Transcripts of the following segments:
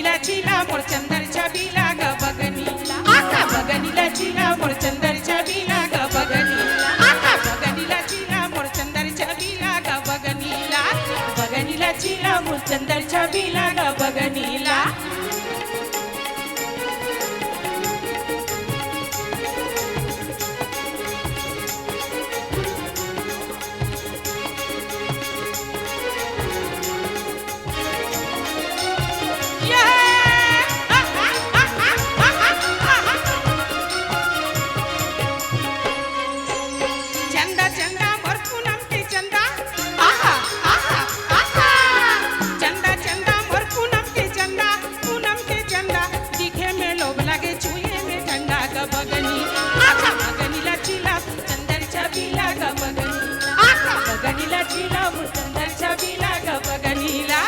बगनीला चिला मोर चंदर छबीला ग बगनीला आका बगनीला चिला मोर चंदर छबीला ग बगनीला आका बगनीला चिला मोर चंदर छबीला ग बगनीला बगनीला चिला मोर चंदर छबीला ग बगनीला बगनीला चिला मोर चंदर छबीला ग बगनीला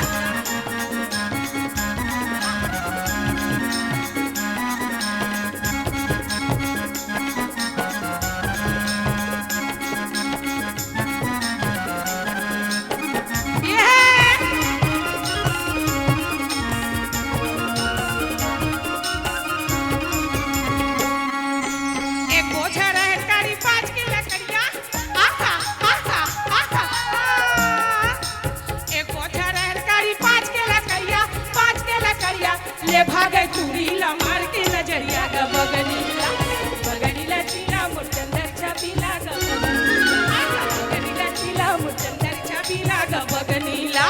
ले भागे चूड़ी ला मार के नजरिया ग बगनीला बगनीला चिला मोर चंदर छबीला ग बगनीला बगनीला चिला मोर चंदर छबीला ग बगनीला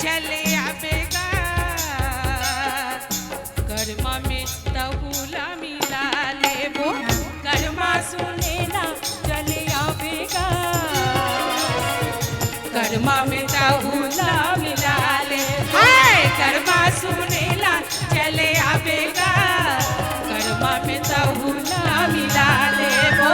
चले आवेगा कर्मा में तहुला मिला लेबो कर्मा सुनेला चले आवेगा कर्मा में तहुला मिला ले हाय कर्मा सुनेला चले आवेगा कर्मा में तहुला मिला लेबो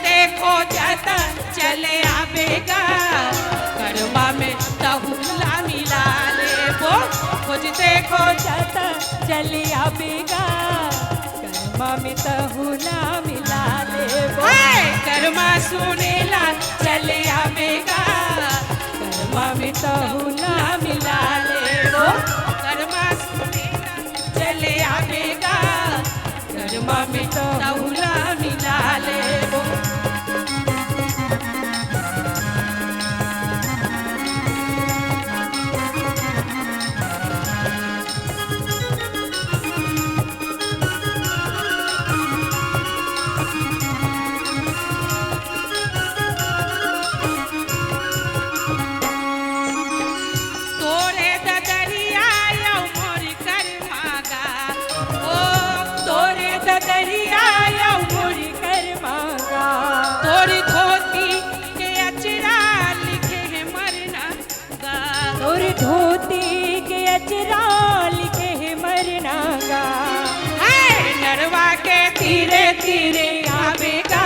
देखो जाता चले आवेगा कर्मा में तहुला मिला लेबो खोजते खो जाता चले आवेगा कर्मा में तहुला मिला लेबो कर्मा सुनेला चले आवेगा कर्मा में तहुला मिला लेबो कर्मा सुनेला चले आवेगा कर्मा में तहुला मिला लेबो धोती के अचरा लिखे है मरना गा नरवा के तीरे तीरे आवेगा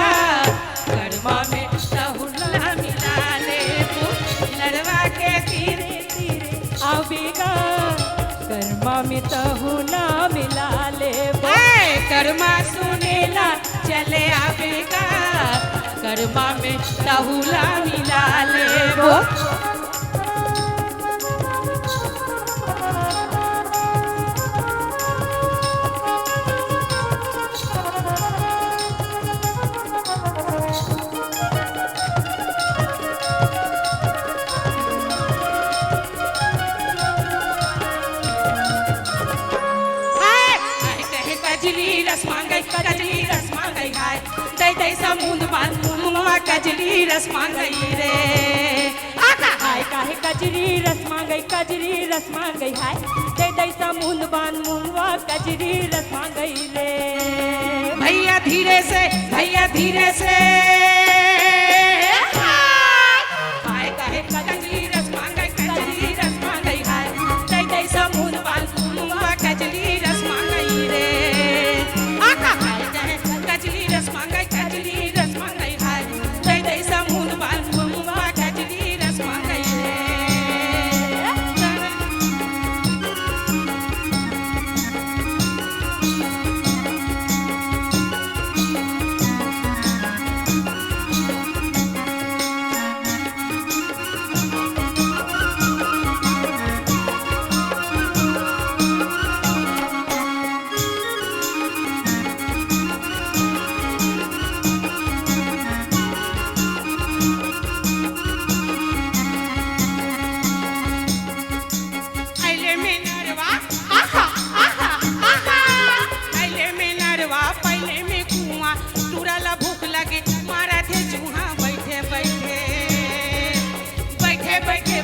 कर्मा में तहुला मिला लेबो नरवा के तीरे तीरे आवेगा कर्मा में तहुला मिला लेबो कर्मा सुनेला चले आवेगा कर्मा में तहुला मिला लेबो कजली रस मांगई हाय दई दई समुंद बान मुंगवा कजली रस मांगई रे आका हाय काहे कजरी रस मांगई हाय दे दई समुंद बान मुंगवा कजरी रस मांगई रे भैया धीरे से हाय काहे कजली रस मांगई हाय दई दई समुंद बान मुंगवा कजली रस मांगई रे आका हाय काहे कजली रस मांगई हाय दई दई समुंद बान मुंगवा कजली रस मांगई रे आइले में नरवा आहा आहा आहा आइले में नरवा पहले में कुआं टूरला भूख लगे मारा थे चूहा बैठे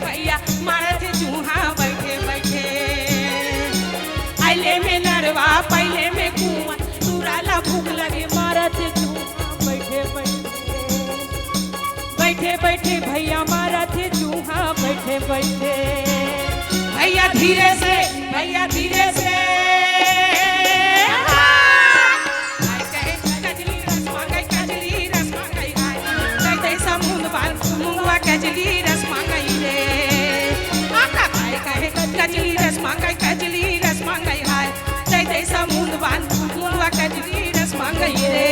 भैया मारा थे चूहा बैठे आइले में नरवा पहले में कुआं टूरला भूख लगे मारा थे चूहा बैठे भैया मारा थे चूहा बैठे भैया धीरे से हाय कहे कजली रस मांगई हाय दई दई समुंद बान मुंगवा कजली रस मांगई रे आका हाय कहे कजली रस मांगई हाय दई दई समुंद बान मुंगवा कजली रस मांगई रे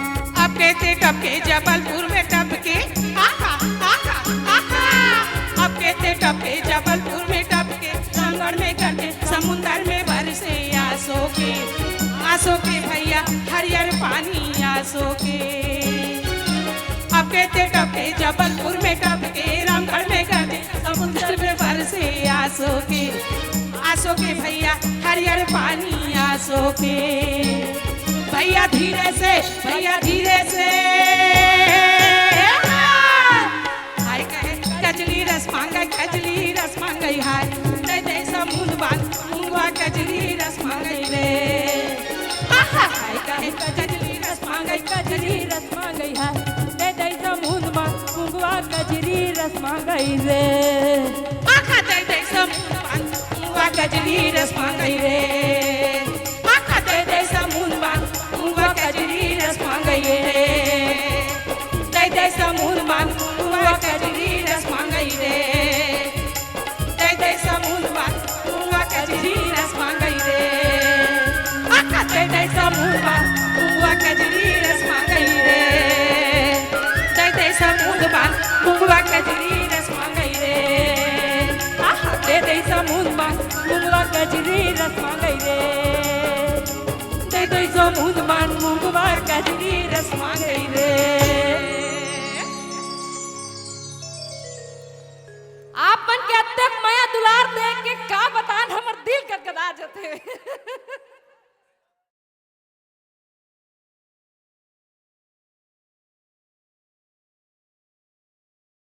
टपके जबलपुर में टपके आहा आहा आहा अब कहते टपके जबलपुर में टपके रामगढ़ में करते समुंदर में बरसे आसो के भैया हरियर पानी आसो के अब कहते टपके जबलपुर में टपके रामगढ़ में करते समुंदर में बरसे आसो के भैया हरियर पानी आसो के भैया धीरे से हाय कहे कजली रस मांगई हाय दई दई समुंद बान मुंगवा कजली रस मांगई रे आहा हाय कहे कजली रस मांगई हाय दे दई समुंद बान मुंगवा कजरी रस मांगई रे आहा दई दई समुंद बान मुंगवा कजली रस मांगई रे आहा दई दई समुंद बान मुंगवा कजली रस मांगई रे दई दई समुंद बान मुंगवा कजली रस मांगई रे दई दई समुंद बान मुंगवा कजली रस मांगई रे आका दई दई समुंद बान मुंगवा कजली रस मांगई रे दई दई समुंद बान मुंगवा कजली रस मांगई रे आहा दई दई समुंद बान मुंगवा कजरी रस मांगई रे दे दई समुंद बान मुंगवा कजरी